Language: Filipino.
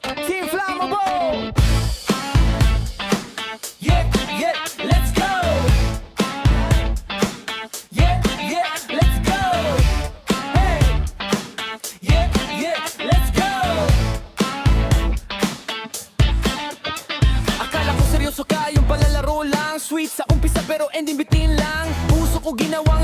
Team Flammable! Yeah, yeah, let's go! Yeah, yeah, let's go! Hey! Yeah, yeah, let's go! Akala ko seryoso ka, yung palalaro lang. Sweet sa umpisa pero ending bitin lang. Puso ko ginawang